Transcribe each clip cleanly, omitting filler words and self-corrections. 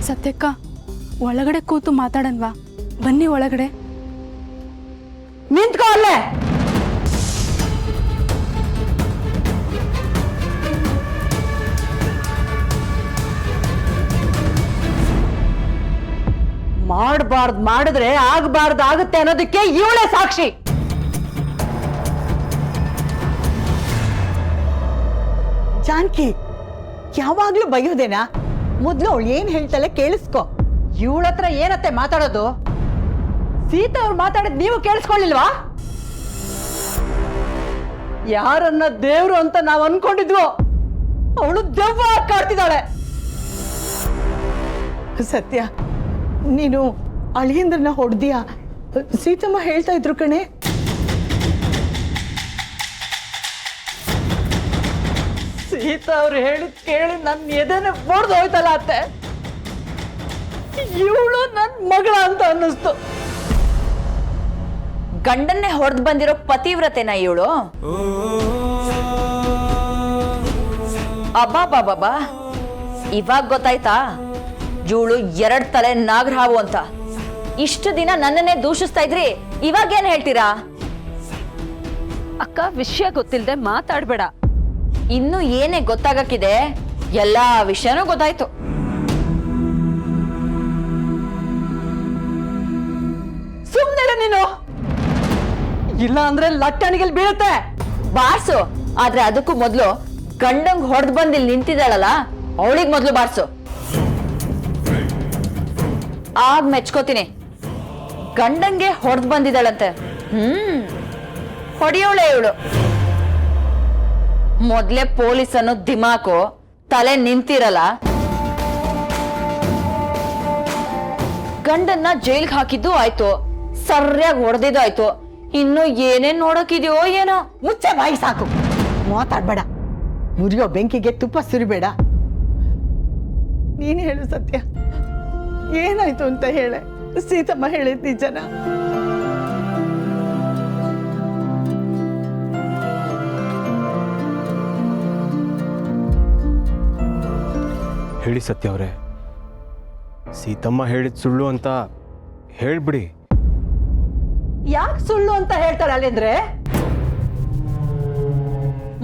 ಸತ್ಯಕ್ಕ ಒಳಗಡೆ ಕೂತು ಮಾತಾಡನ್ವಾ? ಬನ್ನಿ ಒಳಗಡೆ. ನಿಂತ್ಕೋ ಅಲ್ಲೇ. ಮಾಡಬಾರ್ದು ಮಾಡಿದ್ರೆ ಆಗಬಾರ್ದು ಆಗುತ್ತೆ ಅನ್ನೋದಕ್ಕೆ ಇವಳೇ ಸಾಕ್ಷಿ. ಜಾನಕಿ, ಯಾವಾಗ್ಲೂ ಬೈಯೋದೇನಾ? ಮೊದ್ಲು ಅವಳು ಏನ್ ಹೇಳ್ತಾಳೆ ಕೇಳಿಸ್ಕೊ. ಇವಳ ಹತ್ರ ಏನತ್ತೆ ಮಾತಾಡೋದು? ಸೀತಾ ಅವ್ರು ಮಾತಾಡಿದ್ ನೀವು ಕೇಳಿಸ್ಕೊಳ್ಳಿಲ್ವಾ? ಯಾರನ್ನ ದೇವ್ರು ಅಂತ ನಾವು ಅನ್ಕೊಂಡಿದ್ವು ಅವಳು ದೆವ್ವ ಕಾಡ್ತಿದ್ದಾಳೆ. ಸತ್ಯ, ನೀನು ಅಳಿಯಂದ್ರನ್ನ ಹೊಡೆದಿಯಾ? ಸೀತಮ್ಮ ಹೇಳ್ತಾ ಇದ್ರು ಕಣೆ. ಸೀತಾ ಅವ್ರು ಹೇಳಿದ್ ಕೇಳಿ ನನ್ನ ಎದೆನೆ ಹೊಡೆದು ಹೋಯ್ತಲ್ಲ ಅತ್ತೆ. ಇವಳು ನನ್ನ ಮಗಳ ಅಂತ ಅನ್ನಿಸ್ತು. ಗಂಡನ್ನೇ ಹೊಡೆದು ಬಂದಿರೋ ಪತಿವ್ರತೆನ ಇವಳು? ಅಬ್ಬಾ, ಇವಾಗ ಗೊತ್ತಾಯ್ತಾ ಇವಳು 2 ತಲೆ ನಾಗರಹಾವು ಅಂತ? ಇಷ್ಟು ದಿನ ನನ್ನನ್ನೇ ದೂಷಿಸ್ತಾ ಇದ್ರಿ, ಇವಾಗ ಏನ್ ಹೇಳ್ತೀರಾ? ಅಕ್ಕ, ವಿಷಯ ಗೊತ್ತಿಲ್ಲದೆ ಮಾತಾಡ್ಬೇಡ. ಇನ್ನು ಏನೇ ಗೊತ್ತಾಗಕ್ಕಿದೆ? ಎಲ್ಲಾ ವಿಷಯನೂ ಗೊತ್ತಾಯ್ತು. ಸುಮ್ಮನೆ ನೀನು, ಇಲ್ಲ ಅಂದ್ರೆ ಲಟ್ಟಣಿಗೆಲ್ ಬೀಳುತ್ತೆ. ಬಾರ್ಸು, ಆದ್ರೆ ಅದಕ್ಕೂ ಮೊದ್ಲು ಗಂಡಂಗ್ ಹೊಡೆದ್ ಬಂದು ಇಲ್ಲಿ ನಿಂತಿದ್ದಾಳಲ್ಲ ಅವಳಿಗೆ ಮೊದ್ಲು ಬಾರ್ಸು. ಆಗ ಮೆಚ್ಕೋತೀನಿ. ಗಂಡಂಗೆ ಹೊಡೆದ್ ಬಂದಿದ್ದಾಳಂತೆ. ಹೊಡಿಯೋಳೆ ಇವಳು. ಮೊದ್ಲೇ ಪೊಲೀಸ್ ಅನ್ನೋ ದಿಮಾಕು ತಲೆ ನಿಂತಿರಲ್ಲ. ಗಂಡನ್ನ ಜೈಲ್ಗೆ ಹಾಕಿದ್ದು ಆಯ್ತು, ಸರಿಯಾಗಿ ಹೊಡೆದಿದ್ದು ಆಯ್ತು. ಇನ್ನು ಏನೇನ್ ನೋಡಕ್ಕಿದ್ಯೋ ಏನೋ. ಮುಚ್ಚೆ ಬಾಯಿ, ಸಾಕು. ಮಾತಾಡ್ಬೇಡ. ಮುರಿಯೋ ಬೆಂಕಿಗೆ ತುಪ್ಪ ಸುರಿಬೇಡ. ನೀನು ಹೇಳು ಸತ್ಯ, ಏನಾಯ್ತು ಅಂತ ಹೇಳೆ. ಸೀತಮ್ಮ ಹೇಳಿದ್ ನಿಜನ? ಹೇಳಿ ಸತ್ಯ ಅವರೇ, ಸೀತಮ್ಮ ಹೇಳಿದ ಸುಳ್ಳು ಅಂತ ಹೇಳ್ಬಿಡಿ. ಯಾಕೆ ಸುಳ್ಳು ಅಂತ ಹೇಳ್ತಾಳೆ ಅಲ್ಲಿಂದ್ರೆ?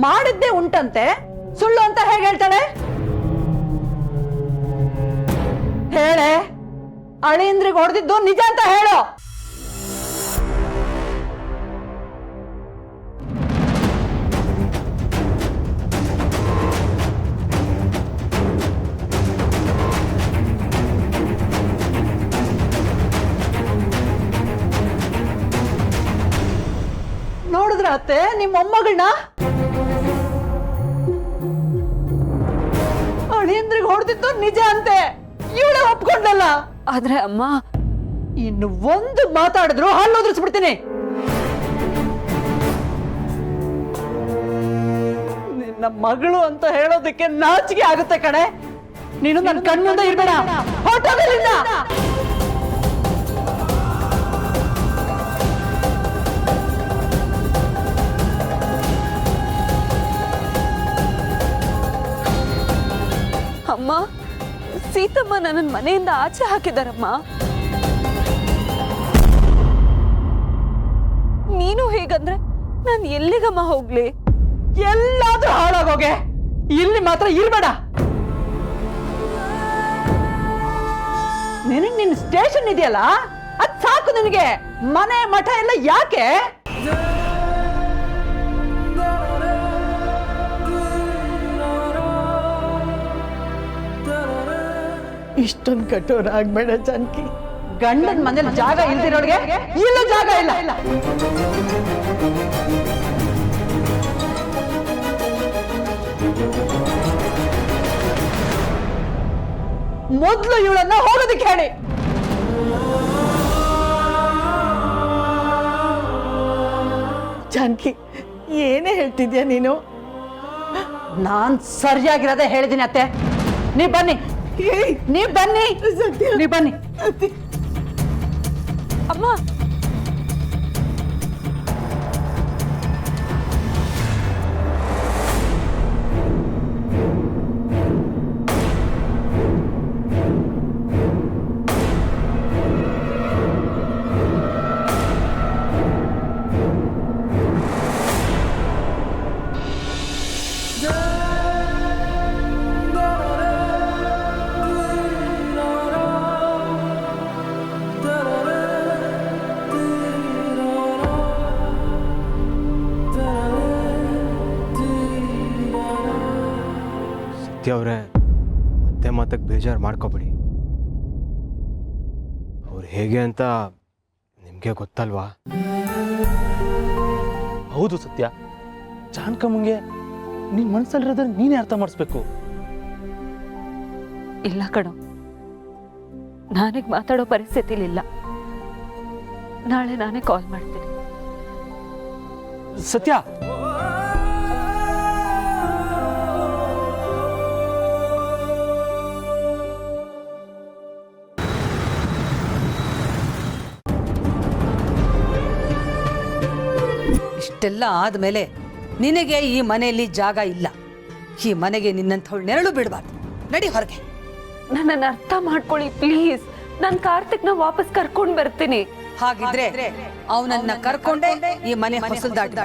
ಮಾಡಿದ್ದೇ ಉಂಟಂತೆ, ಸುಳ್ಳು ಅಂತ ಹೇಗೆ ಹೇಳ್ತಾಳೆ? ಹೇಳೆ, ಅಳಿಂದ್ರಿಗೆ ಹೊಡೆದಿದ್ದು ನಿಜ ಅಂತ ಹೇಳು. ನೋಡಿದ್ರ ಅತ್ತೆ ನಿಮ್ಮ ಮೊಮ್ಮಗಳನ್ನ? ಅಳಿಂದ್ರಿಗೆ ಹೊಡೆದಿದ್ದು ನಿಜ ಅಂತೆ, ಇವಳೆ ಒಪ್ಕೊಂಡಲ್ಲ. ಆದ್ರೆ ಅಮ್ಮ, ಇನ್ನು ಒಂದು ಮಾತಾಡಿದ್ರು ಹಲ್ಲು ಉದುರಿಸ್ಬಿಡ್ತೀನಿ. ನಿನ್ನ ಮಗಳು ಅಂತ ಹೇಳೋದಕ್ಕೆ ನಾಚಿಕೆ ಆಗುತ್ತೆ ಕಣೆ. ನೀನು ನನ್ನ ಕಣ್ಮುಂದೆ ಇರ್ಬೇಡ, ಹೊರಟೋಗಲಿಲ್ಲ. ಅಮ್ಮ, ಸೀತಮ್ಮ ನನ್ನ ಮನೆಯಿಂದ ಆಚೆ ಹಾಕಿದಾರಮ್ಮ. ನೀನು ಹೇಗಂದ್ರೆ ನಾನು ಎಲ್ಲಿಗಮ್ಮ ಹೋಗ್ಲಿ? ಎಲ್ಲಾದ್ರೂ ಹಾಳಾಗೋಗೆ, ಇಲ್ಲಿ ಮಾತ್ರ ಇರ್ಬೇಡ. ನಿನಗ್ ನಿನ್ನ ಸ್ಟೇಷನ್ ಇದೆಯಲ್ಲ, ಅದ್ ಸಾಕು ನಿನಗೆ. ಮನೆ ಮಠ ಎಲ್ಲ ಯಾಕೆ? ಇಷ್ಟೊಂದು ಕಠೋರ ಆಗ್ಬೇಡ ಜಾನಕಿ. ಗಂಡನ ಮನೇಲಿ ಜಾಗ ಇಲ್ದಿರೋಳಿಗೆ ಇಲ್ಲೂ ಜಾಗ ಇಲ್ಲ. ಮೊದ್ಲು ಇವಳನ್ನ ಹೋಗೋದಕ್ಕೆ ಹೇಳಿ. ಜಾನಕಿ, ಏನೇ ಹೇಳ್ತಿದ್ಯಾ ನೀನು? ನಾನ್ ಸರಿಯಾಗಿರೋದೇ ಹೇಳಿದ್ದೀನಿ ಅತ್ತೆ. ನೀವ್ ಬನ್ನಿ, ನೀವ್ ಬನ್ನಿ, ನೀವ್ ಬನ್ನಿ. ಅಮ್ಮ, ಸತ್ಯ ಅವರೇ, ಅತ್ತೆ ಮಾತಕ್ಕೆ ಬೇಜಾರು ಮಾಡ್ಕೋಬೇಡಿ. ಅವ್ರು ಹೇಗೆ ಅಂತ ನಿಮಗೆ ಗೊತ್ತಲ್ವಾ? ಹೌದು ಸತ್ಯ, ಜಾನ್ಕಮ್ಮಂಗೆ ನಿನ್ನ ಮನಸ್ಸಲ್ಲಿರೋದ್ರೆ ನೀನೇ ಅರ್ಥ ಮಾಡಿಸ್ಬೇಕು. ಇಲ್ಲ ಕಣೋ, ನಾನೀಗ ಮಾತಾಡೋ ಪರಿಸ್ಥಿತಿಲಿಲ್ಲ. ನಾಳೆ ನಾನೇ ಕಾಲ್ ಮಾಡ್ತೀನಿ. ಸತ್ಯ, ಇಷ್ಟೆಲ್ಲ ಆದಮೇಲೆ ನಿನಗೆ ಈ ಮನೆಯಲ್ಲಿ ಜಾಗ ಇಲ್ಲ. ಈ ಮನೆಗೆ ನಿನ್ನಂಥವಳು ನೆರಳು ಬಿಡಬಾರ್ದು. ನಡಿ ಹೊರಗೆ. ನನ್ನನ್ನು ಅರ್ಥ ಮಾಡ್ಕೊಳ್ಳಿ ಪ್ಲೀಸ್. ನಾನು ಕಾರ್ತಿಕ್ನ ವಾಪಸ್ ಕರ್ಕೊಂಡು ಬರ್ತೀನಿ. ಹಾಗಿದ್ರೆ ಅವನನ್ನ ಕರ್ಕೊಂಡೆ ಈ ಮನೆ ಹೊಸಲು ದಾಟ.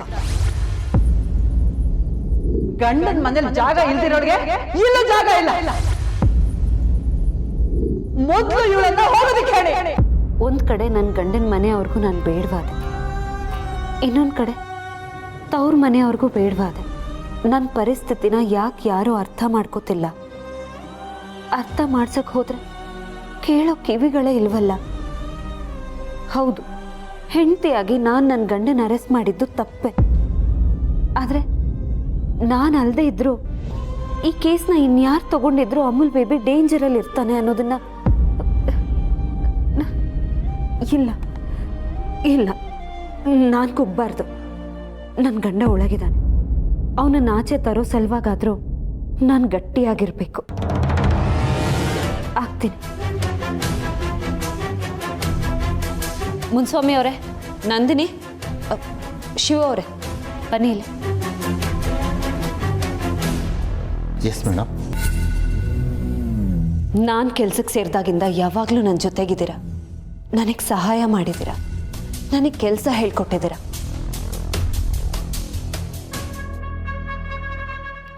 ಗಂಡನ ಮನೇಲಿ ಜಾಗ ಇಲ್ದಿರೋರಿಗೆ ಇಲ್ಲ ಜಾಗ ಇಲ್ಲ. ಮೊದಲು ಇವಳನ್ನ ಹೋಗೋದಕ್ಕೆ ಹೇಳಿ. ಒಂದ್ ಕಡೆ ನನ್ನ ಗಂಡನ ಮನೆಯವ್ರಿಗೂ ನಾನು ಬೇಡವಾದೆ, ಇನ್ನೊಂದು ಕಡೆ ತವ್ರ ಮನೆಯವ್ರಿಗೂ ಬೇಡವಾದೆ. ನನ್ನ ಪರಿಸ್ಥಿತಿನ ಯಾಕೆ ಯಾರೂ ಅರ್ಥ ಮಾಡ್ಕೋತಿಲ್ಲ. ಅರ್ಥ ಮಾಡ್ಸಕ್ ಹೋದ್ರೆ ಕೇಳೋ ಕಿವಿಗಳೇ ಇಲ್ವಲ್ಲ. ಹೌದು, ಹೆಂಡತಿಯಾಗಿ ನಾನು ನನ್ನ ಗಂಡನ ಅರೆಸ್ಟ್ ಮಾಡಿದ್ದು ತಪ್ಪೆ. ಆದರೆ ನಾನು ಅಲ್ಲದೆ ಇದ್ರು ಈ ಕೇಸ್ನ ಇನ್ಯಾರು ತಗೊಂಡಿದ್ರು ಅಮೂಲ್ ಬೇಬಿ ಡೇಂಜರಲ್ಲಿ ಇರ್ತಾನೆ ಅನ್ನೋದನ್ನ ಇಲ್ಲ ಇಲ್ಲ ನಾನು ಕುಗ್ಬಾರ್ದು. ನನ್ನ ಗಂಡ ಒಳಗಿದ್ದಾನೆ. ಅವನನ್ನ ಆಚೆ ತರೋ ಸಲುವಾಗಾದರೂ ನಾನು ಗಟ್ಟಿಯಾಗಿರ್ಬೇಕು. ಆಗ್ತೀನಿ. ಮುನ್ಸ್ವಾಮಿ ಅವರೇ, ನಂದಿನಿ, ಶಿವ ಅವರೇ, ಬನ್ನಿ ಇಲ್ಲಿ. Yes madam. ನಾನು ಕೆಲ್ಸಕ್ಕೆ ಸೇರಿದಾಗಿಂದ ಯಾವಾಗಲೂ ನನ್ನ ಜೊತೆಗಿದ್ದೀರಾ. ನನಗೆ ಸಹಾಯ ಮಾಡಿದ್ದೀರಾ, ನನಗೆ ಕೆಲಸ ಹೇಳ್ಕೊಟ್ಟಿದ್ದೀರಾ.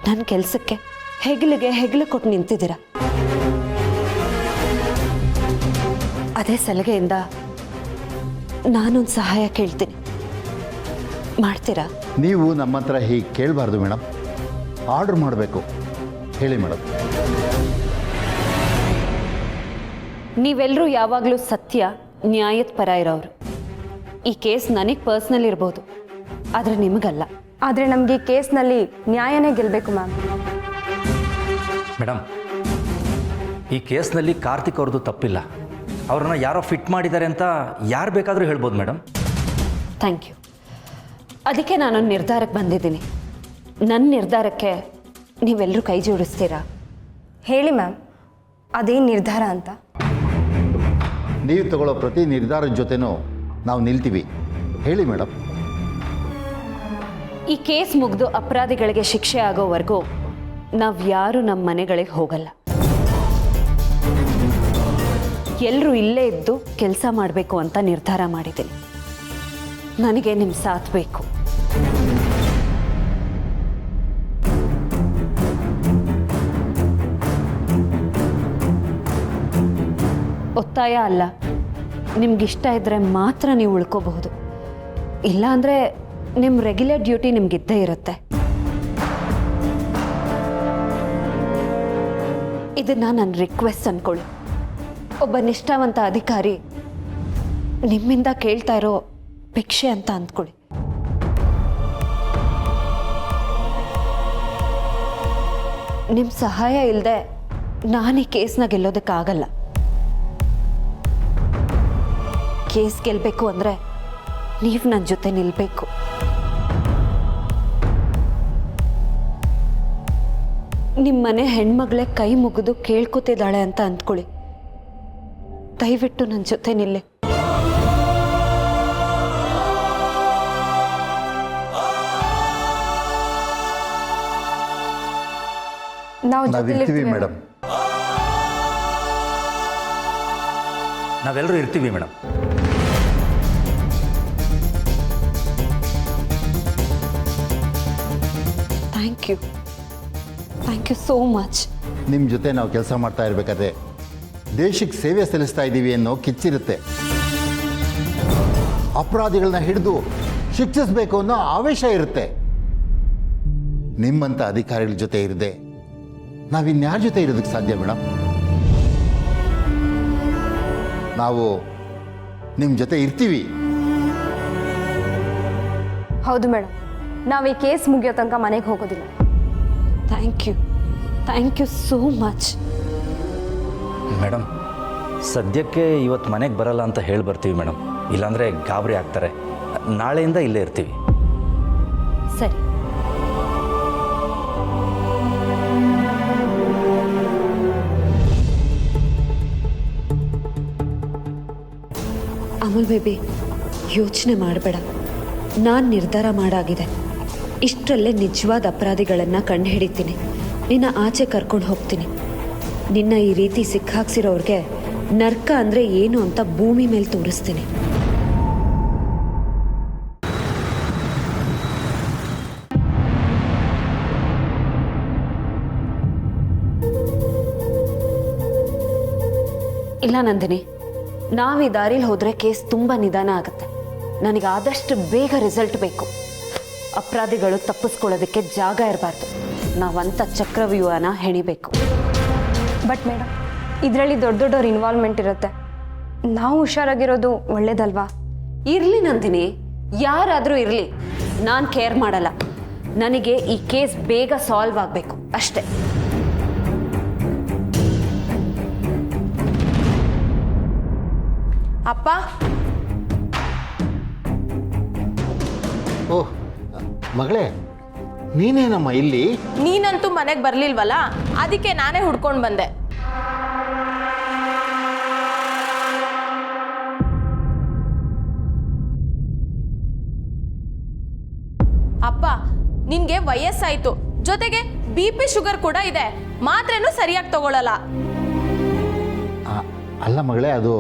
ನನ್ನ ಕೆಲಸಕ್ಕೆ ಹೆಗಲಿಗೆ ಹೆಗಲು ಕೊಟ್ಟು ನಿಂತಿದ್ದೀರಾ. ಅದೇ ಸಲಿಗೆಯಿಂದ ನಾನೊಂದು ಸಹಾಯ ಕೇಳ್ತೀನಿ, ಮಾಡ್ತೀರಾ? ನೀವು ನಮ್ಮ ಹತ್ರ ಹೀಗೆ ಕೇಳಬಾರ್ದು ಮೇಡಮ್. ಆರ್ಡ್ರ್ ಮಾಡಬೇಕು. ಹೇಳಿ ಮೇಡಮ್. ನೀವೆಲ್ಲರೂ ಯಾವಾಗಲೂ ಸತ್ಯ ನ್ಯಾಯದ ಪರ ಇರೋರು. ಈ ಕೇಸ್ ನನಗೆ ಪರ್ಸ್ನಲ್ ಇರ್ಬೋದು, ಆದರೆ ನಿಮಗಲ್ಲ. ಆದರೆ ನಮಗೆ ಕೇಸ್ನಲ್ಲಿ ನ್ಯಾಯನೇ ಗೆಲ್ಲಬೇಕು ಮ್ಯಾಮ್. ಮೇಡಮ್, ಈ ಕೇಸ್ನಲ್ಲಿ ಕಾರ್ತಿಕ್ ಅವ್ರದ್ದು ತಪ್ಪಿಲ್ಲ. ಅವ್ರನ್ನ ಯಾರೋ ಫಿಟ್ ಮಾಡಿದ್ದಾರೆ ಅಂತ ಯಾರು ಬೇಕಾದರೂ ಹೇಳ್ಬೋದು ಮೇಡಮ್. Thank you. ಅದಕ್ಕೆ ನಾನೊಂದು ನಿರ್ಧಾರಕ್ಕೆ ಬಂದಿದ್ದೀನಿ. ನನ್ನ ನಿರ್ಧಾರಕ್ಕೆ ನೀವೆಲ್ಲರೂ ಕೈ ಜೋಡಿಸ್ತೀರಾ? ಹೇಳಿ ಮ್ಯಾಮ್, ಅದೇನು ನಿರ್ಧಾರ ಅಂತ? ನೀವು ತಗೊಳ್ಳೋ ಪ್ರತಿ ನಿರ್ಧಾರದ ಜೊತೆನೂ ನಾವು ನಿಲ್ತೀವಿ. ಹೇಳಿ ಮೇಡಮ್. ಈ ಕೇಸ್ ಮುಗಿದು ಅಪರಾಧಿಗಳಿಗೆ ಶಿಕ್ಷೆ ಆಗೋವರೆಗೂ ನಾವು ಯಾರೂ ನಮ್ಮ ಮನೆಗಳಿಗೆ ಹೋಗಲ್ಲ. ಎಲ್ಲರೂ ಇಲ್ಲೇ ಇದ್ದು ಕೆಲಸ ಮಾಡಬೇಕು ಅಂತ ನಿರ್ಧಾರ ಮಾಡಿದ್ದೀನಿ. ನನಗೆ ನಿಮ್ಮ ಸಾಥ್ ಬೇಕು. ಒತ್ತಾಯ ಅಲ್ಲ, ನಿಮ್ಗಿಷ್ಟ ಇದ್ದರೆ ಮಾತ್ರ ನೀವು ಉಳ್ಕೋಬಹುದು. ಇಲ್ಲಾಂದರೆ ನಿಮ್ಮ ರೆಗ್ಯುಲರ್ ಡ್ಯೂಟಿ ನಿಮ್ಗಿದ್ದೇ ಇರುತ್ತೆ. ಇದನ್ನು ನನ್ನ ರಿಕ್ವೆಸ್ಟ್ ಅಂದ್ಕೊಳ್ಳಿ. ಒಬ್ಬ ನಿಷ್ಠಾವಂತ ಅಧಿಕಾರಿ ನಿಮ್ಮಿಂದ ಕೇಳ್ತಾ ಇರೋ ಭಿಕ್ಷೆ ಅಂತ ಅಂದ್ಕೊಳ್ಳಿ. ನಿಮ್ಮ ಸಹಾಯ ಇಲ್ಲದೆ ನಾನು ಈ ಕೇಸ್ನ ಗೆಲ್ಲೋದಕ್ಕಾಗಲ್ಲ. ಕೇಸ್ ಗೆಲ್ಲಬೇಕು ಅಂದರೆ ನೀವು ನನ್ನ ಜೊತೆ ನಿಲ್ಲಬೇಕು. ನಿಮ್ಮನೆ ಹೆಣ್ಮಗಳೇ ಕೈ ಮುಗಿದು ಕೇಳ್ಕೊತಿದ್ದಾಳೆ ಅಂತ ಅಂದ್ಕೊಳ್ಳಿ. ದಯವಿಟ್ಟು ನನ್ನ ಜೊತೆ ನಿಲ್ಲಿ. ನಾವಿರ್ತೀವಿ ಮೇಡಮ್. ನಾವೆಲ್ಲರೂ ಇರ್ತೀವಿ madam. Thank you, thank you so much. ನಿಮ್ಮ ಜೊತೆ ನಾವು ಕೆಲಸ ಮಾಡ್ತಾ ಇರಬೇಕಾದ್ರೆ ದೇಶಕ್ಕೆ ಸೇವೆ ಸಲ್ಲಿಸ್ತಾ ಇದ್ದೀವಿ ಅನ್ನೋ ಕಿಚ್ಚಿರುತ್ತೆ. ಅಪರಾಧಿಗಳನ್ನ ಹಿಡಿದು ಶಿಕ್ಷಿಸಬೇಕು ಅನ್ನೋ ಆವೇಶ ಇರುತ್ತೆ. ನಿಮ್ಮಂಥ ಅಧಿಕಾರಿಗಳ ಜೊತೆ ಇರದೆ ನಾವಿನ್ಯಾರ ಜೊತೆ ಇರೋದಕ್ಕೆ ಸಾಧ್ಯ ಮೇಡಮ್? ನಾವು ನಿಮ್ಮ ಜೊತೆ ಇರ್ತೀವಿ. ಹೌದು ಮೇಡಮ್, ನಾವು ಈ ಕೇಸ್ ಮುಗಿಯೋ ತನಕ ಮನೆಗೆ ಹೋಗೋದಿಲ್ಲ. Thank you so much. Madam, ಸದ್ಯಕ್ಕೆ ಇವತ್ತು ಮನೆಗೆ ಬರಲ್ಲ ಅಂತ ಹೇಳಿ ಬರ್ತೀವಿ ಮೇಡಮ್. ಇಲ್ಲಾಂದರೆ ಗಾಬರಿ ಆಗ್ತಾರೆ. ನಾಳೆಯಿಂದ ಇಲ್ಲೇ ಇರ್ತೀವಿ. ಸರಿ. ಅಮಲ್ ಬೇಬಿ, ಯೋಚನೆ ಮಾಡಬೇಡ. ನಾನು ನಿರ್ಧಾರ ಮಾಡಾಗಿದೆ. ಇಷ್ಟರಲ್ಲೇ ನಿಜವಾದ ಅಪರಾಧಿಗಳನ್ನು ಕಂಡುಹಿಡಿತೀನಿ. ನಿನ್ನ ಆಚೆ ಕರ್ಕೊಂಡು ಹೋಗ್ತೀನಿ. ನಿನ್ನ ಈ ರೀತಿ ಸಿಕ್ಕಾಕ್ಸಿರೋರಿಗೆ ನರ್ಕ ಅಂದರೆ ಏನು ಅಂತ ಭೂಮಿ ಮೇಲೆ ತೋರಿಸ್ತೀನಿ. ಇಲ್ಲ ನಂದಿನಿ, ನಾವು ಈ ದಾರಿಲಿ ಹೋದರೆ ಕೇಸ್ ತುಂಬ ನಿಧಾನ ಆಗುತ್ತೆ. ನನಗೆ ಆದಷ್ಟು ಬೇಗ ರಿಸಲ್ಟ್ ಬೇಕು. ಅಪರಾಧಿಗಳು ತಪ್ಪಿಸ್ಕೊಳ್ಳೋದಕ್ಕೆ ಜಾಗ ಇರಬಾರ್ದು. ನಾವಂಥ ಚಕ್ರವ್ಯೂಹನ ಹೆಣಿಬೇಕು. ಬಟ್ ಮೇಡಮ್, ಇದರಲ್ಲಿ ದೊಡ್ಡ ದೊಡ್ಡವ್ರ ಇನ್ವಾಲ್ವ್ಮೆಂಟ್ ಇರುತ್ತೆ. ನಾವು ಹುಷಾರಾಗಿರೋದು ಒಳ್ಳೇದಲ್ವಾ? ಇರಲಿ ನಂದಿನಿ, ಯಾರಾದರೂ ಇರಲಿ, ನಾನು ಕೇರ್ ಮಾಡಲ್ಲ. ನನಗೆ ಈ ಕೇಸ್ ಬೇಗ ಸಾಲ್ವ್ ಆಗಬೇಕು ಅಷ್ಟೇ. ಅಪ್ಪ, ಓಹ್ ಮಗಳೇ, ನೀನೇನಮ್ಮ ಇಲ್ಲಿ? ನೀನಂತೂ ಮನೆಗೆ ಬರ್ಲಿಲ್ವಲ್ಲ, ಅದಕ್ಕೆ ನಾನೇ ಹುಡ್ಕೊಂಡು ಬಂದೆ. ಅಪ್ಪ, ನಿನ್ಗೆ ವಯಸ್ಸಾಯ್ತು, ಜೊತೆಗೆ BP ಶುಗರ್ ಕೂಡ ಇದೆ. ಮಾತ್ರೆನೂ ಸರಿಯಾಗಿ ತಗೊಳ್ಳಲ್ಲ. ಅಲ್ಲ ಮಗಳೇ, ಅದು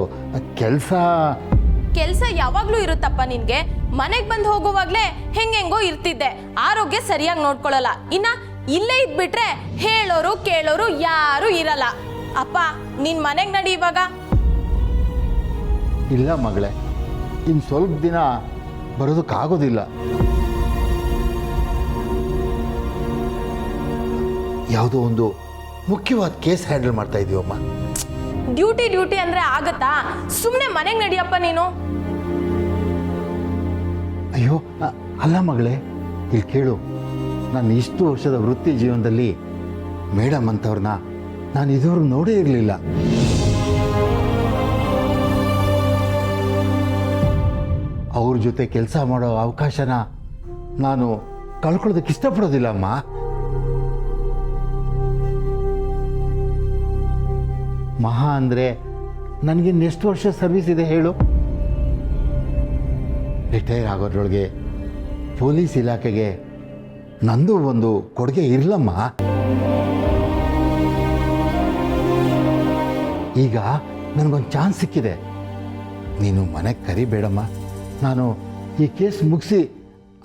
ಕೆಲಸ ಯಾವಾಗ್ಲೂ ಇರುತ್ತಪ್ಪ ನಿನ್ಗೆ. ಮನೆಗೆ ಬಂದು ಹೋಗುವಾಗ್ಲೇ ಹೆಂಗೆಂಗೋ ಇರ್ತಿದ್ದೆ. ಆರೋಗ್ಯ ಸರಿಯಾಗಿ ನೋಡ್ಕೊಳ್ಳಲ್ಲ. ಇನ್ನ ಇಲ್ಲೇ ಇದ್ಬಿಟ್ರೆ ಹೇಳೋರು ಕೇಳೋರು ಯಾರು ಇರಲ್ಲ. ಅಪ್ಪ, ನಿನ್ ಮನೆಗೆ ನಡಿ ಇವಾಗ. ಇಲ್ಲ ಮಗಳೇ, ಇನ್ನು ಸ್ವಲ್ಪ ದಿನ ಬರೋದಕ್ಕಾಗೋದಿಲ್ಲ. ಯಾವುದೋ ಒಂದು ಮುಖ್ಯವಾದ ಕೇಸ್ ಹ್ಯಾಂಡಲ್ ಮಾಡ್ತಾ ಇದೀವಮ್ಮ. ಡ್ಯೂಟಿ ಅಂದ್ರೆ ಆಗತ್ತಾ? ಸುಮ್ಮನೆ ಮನೆಗೆ ನಡಿಯಪ್ಪ ನೀನು. ಅಯ್ಯೋ ಅಲ್ಲ ಮಗಳೇ, ಇಲ್ಲಿ ಕೇಳು. ನಾನು ಇಷ್ಟು ವರ್ಷದ ವೃತ್ತಿ ಜೀವನದಲ್ಲಿ ಮೇಡಮ್ ಅಂತವ್ರನ್ನ ನಾನು ಇದುವರೆಗೂ ನೋಡೇ ಇರಲಿಲ್ಲ. ಅವ್ರ ಜೊತೆ ಕೆಲಸ ಮಾಡೋ ಅವಕಾಶನ ನಾನು ಕಳ್ಕೊಳ್ಳೋದಕ್ಕೆ ಇಷ್ಟಪಡೋದಿಲ್ಲ ಅಮ್ಮ. ಮಹಾ ಅಂದರೆ ನನಗೆ ಎಷ್ಟು ವರ್ಷ ಸರ್ವಿಸ್ ಇದೆ ಹೇಳು? ರಿಟೈರ್ ಆಗೋದ್ರೊಳಗೆ ಪೊಲೀಸ್ ಇಲಾಖೆಗೆ ನಂದು ಒಂದು ಕೊಡುಗೆ ಇರಲಮ್ಮ. ಈಗ ನನಗೊಂದು ಚಾನ್ಸ್ ಸಿಕ್ಕಿದೆ. ನೀನು ಮನೆಗೆ ಕರಿಬೇಡಮ್ಮ. ನಾನು ಈ ಕೇಸ್ ಮುಗಿಸಿ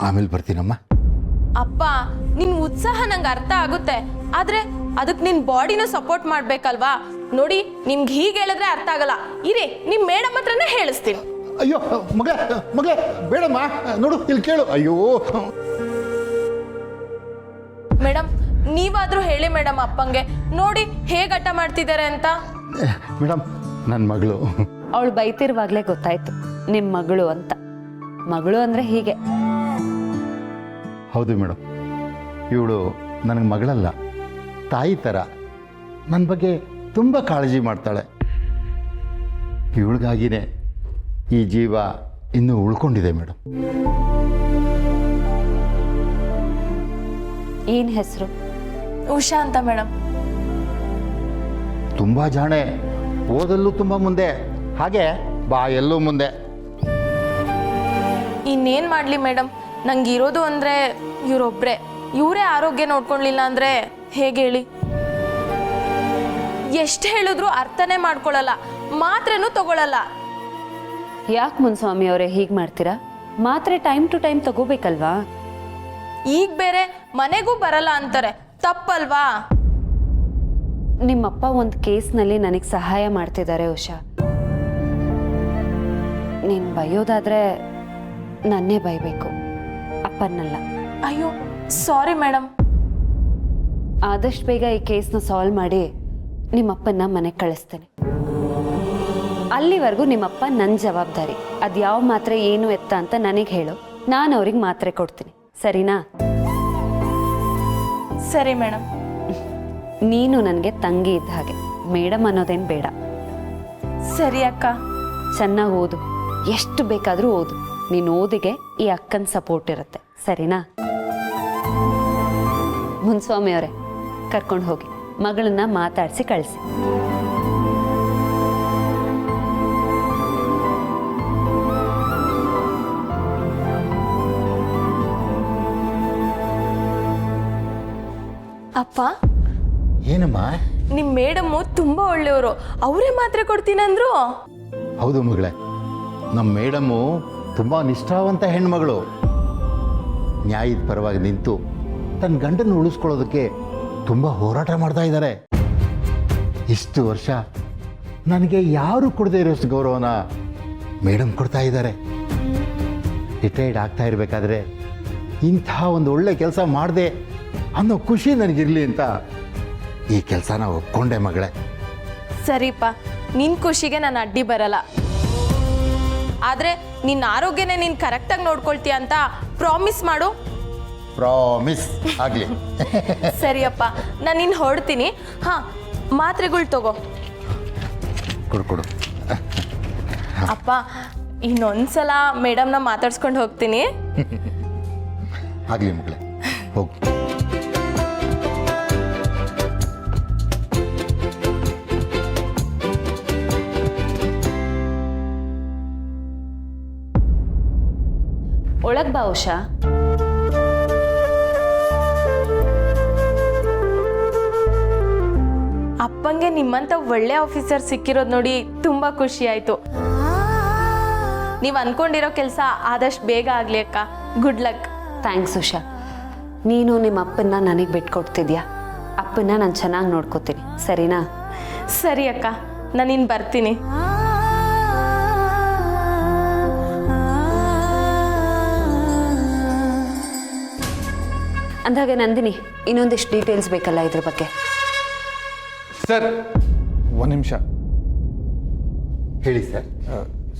ಆಮೇಲೆ ಬರ್ತೀನಮ್ಮ. ಅಪ್ಪ, ನಿನ್ ಉತ್ಸಾಹ ನಂಗೆ ಅರ್ಥ ಆಗುತ್ತೆ. ಆದ್ರೆ ಅದಕ್ಕೆ ನಿನ್ ಬಾಡಿನೂ ಸಪೋರ್ಟ್ ಮಾಡ್ಬೇಕಲ್ವಾ? ನೋಡಿ, ನಿಮ್ಗೆ ಹೀಗೆ ಹೇಳಿದ್ರೆ ಅರ್ಥ ಆಗಲ್ಲ. ಇರಿ, ನಿಮ್ ಮೇಡಮ್ ಹತ್ರನೇ ಹೇಳಿಸ್ತೀನಿ. ಅಯ್ಯೋ ಮಗಳೇ ಬೇಡಮ್ಮ, ನೋಡು ಇಲ್ಲಿ ಕೇಳು. ಅಯ್ಯೋ ಮೇಡಮ್, ನೀವಾದ್ರೂ ಹೇಳಿ ಮೇಡಮ್ ಅಪ್ಪಂಗೆ. ನೋಡಿ ಹೇಗೆ ಹಠ ಮಾಡ್ತಿದ್ದಾರೆ ಅಂತ. ಮೇಡಮ್, ನನ್ನ ಮಗಳು. ಅವಳು ಬೈತಿರುವಾಗಲೇ ಗೊತ್ತಾಯ್ತು ನಿಮ್ಮ ಮಗಳು ಅಂತ. ಮಗಳು ಅಂದರೆ ಹೀಗೆ. ಹೌದು ಮೇಡಮ್, ಇವಳು ನನಗೆ ಮಗಳಲ್ಲ, ತಾಯಿ ಥರ. ನನ್ನ ಬಗ್ಗೆ ತುಂಬ ಕಾಳಜಿ ಮಾಡ್ತಾಳೆ. ಇವಳಿಗಾಗಿನೇ ಈ ಜೀವ ಇನ್ನೂ ಉಳ್ಕೊಂಡಿದೆ ಮೇಡಮ್. ಏನು ಹೆಸರು? ಉಷಾ ಅಂತ ಮೇಡಮ್. ತುಂಬ ಜಾಣೆ, ಓದಲ್ಲೂ ತುಂಬ ಮುಂದೆ, ಹಾಗೆ ಬಾಯಲ್ಲೂ ಮುಂದೆ. ಇನ್ನೇನ್ ಮಾಡ್ಲಿ ಮೇಡಮ್, ನಂಗೆ ಇರೋದು ಅಂದ್ರೆ ಇವರೊಬ್ರೆ. ಇವರೇ ಆರೋಗ್ಯ ನೋಡ್ಕೊಳ್ಳಿಲ್ಲ ಅಂದ್ರೆ ಹೇಗೆ ಹೇಳಿ? ಎಷ್ಟು ಹೇಳಿದ್ರು ಅರ್ಥನೇ ಮಾಡ್ಕೊಳ್ಳಲ್ಲ, ಮಾತ್ರೆನೂ ತಗೊಳ್ಳಲ್ಲ. ಯಾಕೆ ಮುನ್ಸ್ವಾಮಿ ಅವರೇ ಹೀಗೆ ಮಾಡ್ತೀರಾ? ಮಾತ್ರೆ ಟೈಮ್ ಟು ಟೈಮ್ ತಗೋಬೇಕಲ್ವಾ? ಈಗ ಬೇರೆ ಮನೆಗೂ ಬರಲ್ಲ ಅಂತಾರೆ, ತಪ್ಪಲ್ವಾ? ನಿಮ್ಮಪ್ಪ ಒಂದು ಕೇಸ್ನಲ್ಲಿ ನನಗೆ ಸಹಾಯ ಮಾಡ್ತಿದ್ದಾರೆ ಉಷಾ. ನೀನು ಬೈಯೋದಾದ್ರೆ ನನ್ನೇ ಬೈಬೇಕು, ಅಪ್ಪನ್ನಲ್ಲ. ಅಯ್ಯೋ ಸಾರಿ ಮೇಡಮ್. ಆದಷ್ಟು ಬೇಗ ಈ ಕೇಸ್ನ ಸಾಲ್ವ್ ಮಾಡಿ ನಿಮ್ಮಪ್ಪನ ಮನೆಗೆ ಕಳಿಸ್ತೇನೆ. ಅಲ್ಲಿವರೆಗೂ ನಿಮ್ಮಪ್ಪ ನನ್ನ ಜವಾಬ್ದಾರಿ. ಅದು ಯಾವ ಮಾತ್ರೆ ಏನು ಎತ್ತ ಅಂತ ನನಗೆ ಹೇಳು, ನಾನು ಅವ್ರಿಗೆ ಮಾತ್ರೆ ಕೊಡ್ತೀನಿ, ಸರಿನಾ? ಸರಿ ಮೇಡಮ್. ನೀನು ನನಗೆ ತಂಗಿ ಇದ್ದ ಹಾಗೆ, ಮೇಡಮ್ ಅನ್ನೋದೇನು ಬೇಡ. ಸರಿ ಅಕ್ಕ. ಚೆನ್ನಾಗಿ ಓದು, ಎಷ್ಟು ಬೇಕಾದರೂ ಓದು. ನೀನು ಓದಿಗೆ ಈ ಅಕ್ಕನ ಸಪೋರ್ಟ್ ಇರುತ್ತೆ, ಸರಿನಾ? ಮುನ್ಸ್ವಾಮಿ ಅವರೇ, ಕರ್ಕೊಂಡು ಹೋಗಿ ಮಗಳನ್ನ ಮಾತಾಡಿಸಿ ಕಳಿಸಿ. ಅಪ್ಪ, ಏನಮ್ಮ? ನಿಮ್ ಮೇಡಮ್ಮು ತುಂಬಾ ಒಳ್ಳೆಯವರು, ಅವರೇ ಮಾತ್ರೆ ಕೊಡ್ತೀನಂದ್ರು. ಹೌದು ಮಗಳೇ, ನಮ್ಮ ಮೇಡಮ್ಮು ತುಂಬ ನಿಷ್ಠಾವಂತ ಹೆಣ್ಮಗಳು. ನ್ಯಾಯದ ಪರವಾಗಿ ನಿಂತು ತನ್ನ ಗಂಡನ್ನು ಉಳಿಸ್ಕೊಳ್ಳೋದಕ್ಕೆ ತುಂಬ ಹೋರಾಟ ಮಾಡ್ತಾ ಇದ್ದಾರೆ. ಇಷ್ಟು ವರ್ಷ ನನಗೆ ಯಾರು ಕೊಡದೇ ಇರೋಷ್ಟು ಗೌರವನ ಮೇಡಮ್ ಕೊಡ್ತಾ ಇದ್ದಾರೆ. ರಿಟೈರ್ಡ್ ಆಗ್ತಾ ಇರಬೇಕಾದ್ರೆ ಇಂಥ ಒಂದು ಒಳ್ಳೆ ಕೆಲಸ ಮಾಡಿದೆ ಅನ್ನೋ ಖುಷಿ ನನಗಿರಲಿ ಅಂತ ಈ ಕೆಲಸನ ಒಪ್ಕೊಂಡೆ ಮಗಳೇ. ಸರಿಪ್ಪ, ನಿನ್ ಖುಷಿಗೆ ನಾನು ಅಡ್ಡಿ ಬರಲ್ಲ. ಆದ್ರೆ ನಿನ್ನ ಆರೋಗ್ಯನೇ ನೀನ್ ಕರೆಕ್ಟಾಗಿ ನೋಡ್ಕೊಳ್ತೀಯ ಅಂತ ಪ್ರಾಮಿಸ್ ಮಾಡು. ಪ್ರಾಮಿಸ್ ಆಗಲಿ. ಸರಿಯಪ್ಪ, ನಾನು ನಿನ್ನ ಹೊಡ್ತೀನಿ. ಹಾ, ಮಾತ್ರೆಗಳು ತಗೋ. ಕೊಡು. ಅಪ್ಪ, ಇನ್ನೊಂದ್ಸಲ ಮೇಡಮ್ನ ಮಾತಾಡ್ಸ್ಕೊಂಡು ಹೋಗ್ತೀನಿ. ಆಗಲಿ ಮಗಳೇ, ಹೋಗು. ಒಳಗೆ ಬಾ ಉಷಾ. ಅಪ್ಪಂಗೆ ನಿಮ್ಮಂತ ಒಳ್ಳೆ ಆಫೀಸರ್ ಸಿಕ್ಕಿರೋದು ನೋಡಿ ತುಂಬಾ ಖುಷಿ ಆಯ್ತು. ನೀವು ಅನ್ಕೊಂಡಿರೋ ಕೆಲಸ ಆದಷ್ಟು ಬೇಗ ಆಗ್ಲಿ ಅಕ್ಕ. Good luck. ಥ್ಯಾಂಕ್ಸ್ ಉಷಾ. ನೀನು ನಿಮ್ಮ ಅಪ್ಪನ್ನ ನನಗೆ ಬಿಟ್ಕೊಡ್ತಿದ್ಯಾ. ಅಪ್ಪನ್ನ ನಾನು ಚೆನ್ನಾಗಿ ನೋಡ್ಕೋತೀನಿ, ಸರಿನಾ? ಸರಿ ಅಕ್ಕ, ನಾನು ಇನ್ನು ಬರ್ತೀನಿ. ಅಂದಾಗೆ ನಂದಿನಿ, ಇನ್ನೊಂದಿಷ್ಟು ಡೀಟೇಲ್ಸ್ ಬೇಕಲ್ಲ ಇದ್ರ ಬಗ್ಗೆ. ಸರ್, ಒಂದು ನಿಮಿಷ. ಹೇಳಿ ಸರ್.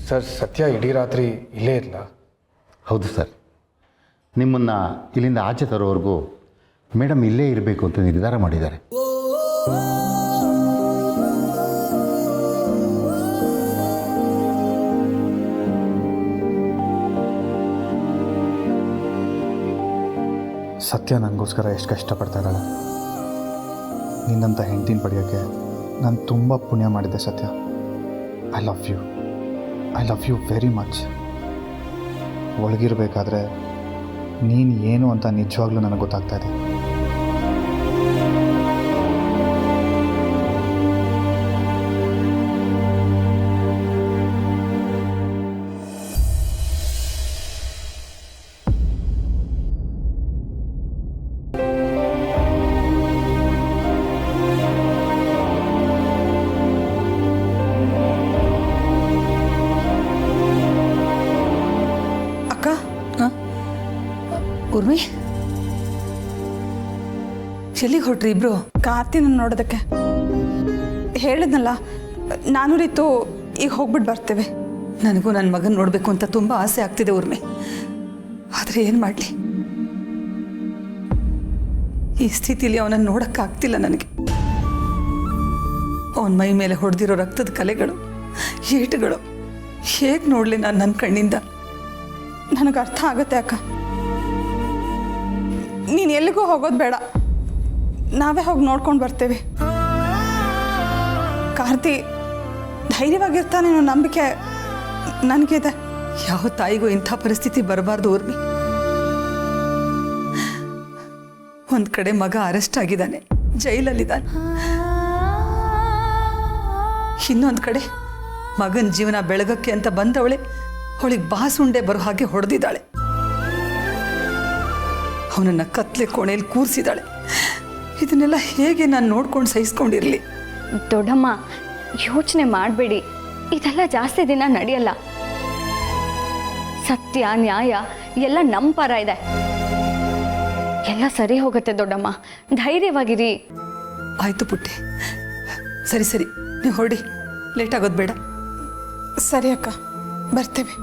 ಸರ್, ಸತ್ಯ ಇಡೀ ರಾತ್ರಿ ಇಲ್ಲೇ ಇರಲ್ಲ? ಹೌದು ಸರ್, ನಿಮ್ಮನ್ನು ಇಲ್ಲಿಂದ ಆಚೆ ತರೋವರೆಗೂ ಮೇಡಮ್ ಇಲ್ಲೇ ಇರಬೇಕು ಅಂತ ನಿರ್ಧಾರ ಮಾಡಿದ್ದಾರೆ. ಸತ್ಯ ನನಗೋಸ್ಕರ ಎಷ್ಟು ಕಷ್ಟಪಡ್ತಾ ಇದ್ದಾಳೆ. ನಿನ್ನಂಥ ಹೆಂಡತಿನ ಪಡೆಯೋಕ್ಕೆ ನಾನು ತುಂಬ ಪುಣ್ಯ ಮಾಡಿದ್ದೆ ಸತ್ಯ. I love you very much. ಒಳಗಿರಬೇಕಾದ್ರೆ ನೀನು ಏನು ಅಂತ ನಿಜವಾಗ್ಲೂ ನನಗೆ ಗೊತ್ತಾಗ್ತಾ ಇದೆ. ಉರ್ಮಿ, ಎಲ್ಲಿಗೆ ಹೊರಟ್ರಿ ಇಬ್ರು? ಕಾರ್ತಿನ ನೋಡೋದಕ್ಕೆ ಹೇಳಿದ್ನಲ್ಲ, ನಾನು ರೀತು ಈಗ ಹೋಗ್ಬಿಟ್ಟು ಬರ್ತೇವೆ. ನನಗೂ ನನ್ನ ಮಗನ ನೋಡಬೇಕು ಅಂತ ತುಂಬ ಆಸೆ ಆಗ್ತಿದೆ ಉರ್ಮಿ. ಆದರೆ ಏನು ಮಾಡಲಿ, ಈ ಸ್ಥಿತಿಲಿ ಅವನನ್ನು ನೋಡೋಕ್ಕಾಗ್ತಿಲ್ಲ ನನಗೆ. ಅವನ ಮೈ ಮೇಲೆ ಹೊಡೆದಿರೋ ರಕ್ತದ ಕಲೆಗಳು, ಏಟುಗಳು ಹೇಗೆ ನೋಡಲಿ ನಾನು ನನ್ನ ಕಣ್ಣಿಂದ? ನನಗೆ ಅರ್ಥ ಆಗುತ್ತೆ ಅಕ್ಕ. ನೀನು ಎಲ್ಲಿಗೂ ಹೋಗೋದು ಬೇಡ, ನಾವೇ ಹೋಗಿ ನೋಡ್ಕೊಂಡು ಬರ್ತೇವೆ. ಕಾರ್ತಿ ಧೈರ್ಯವಾಗಿರ್ತಾನೆ ಅನ್ನೋ ನಂಬಿಕೆ ನನಗಿದೆ. ಯಾವ ತಾಯಿಗೂ ಇಂಥ ಪರಿಸ್ಥಿತಿ ಬರಬಾರ್ದು ಉರ್ಮಿ. ಒಂದು ಕಡೆ ಮಗ ಅರೆಸ್ಟ್ ಆಗಿದ್ದಾನೆ, ಜೈಲಲ್ಲಿದ್ದಾನೆ. ಇನ್ನೊಂದು ಕಡೆ ಮಗನ ಜೀವನ ಬೆಳಗಕ್ಕೆ ಅಂತ ಬಂದವಳೆ ಅವಳಿಗೆ ಬಾಸುಂಡೆ ಬರೋ ಹಾಗೆ ಹೊಡೆದಿದ್ದಾಳೆ. ಅವನನ್ನು ಕತ್ಲೆ ಕೋಣೆಯಲ್ಲಿ ಕೂರಿಸಿದಾಳೆ. ಇದನ್ನೆಲ್ಲ ಹೇಗೆ ನಾನು ನೋಡ್ಕೊಂಡು ಸಹಿಸ್ಕೊಂಡಿರಲಿ? ದೊಡ್ಡಮ್ಮ, ಯೋಚನೆ ಮಾಡಬೇಡಿ, ಇದೆಲ್ಲ ಜಾಸ್ತಿ ದಿನ ನಡೆಯಲ್ಲ. ಸತ್ಯ ನ್ಯಾಯ ಎಲ್ಲ ನಮ್ಮ ಪರ ಇದೆ. ಎಲ್ಲ ಸರಿ ಹೋಗುತ್ತೆ ದೊಡ್ಡಮ್ಮ, ಧೈರ್ಯವಾಗಿರಿ. ಆಯಿತು ಪುಟ್ಟಿ, ಸರಿ ಸರಿ, ನೀವು ಹೊರಡಿ, ಲೇಟ್ ಆಗೋದು ಬೇಡ. ಸರಿ ಅಕ್ಕ, ಬರ್ತೇವೆ.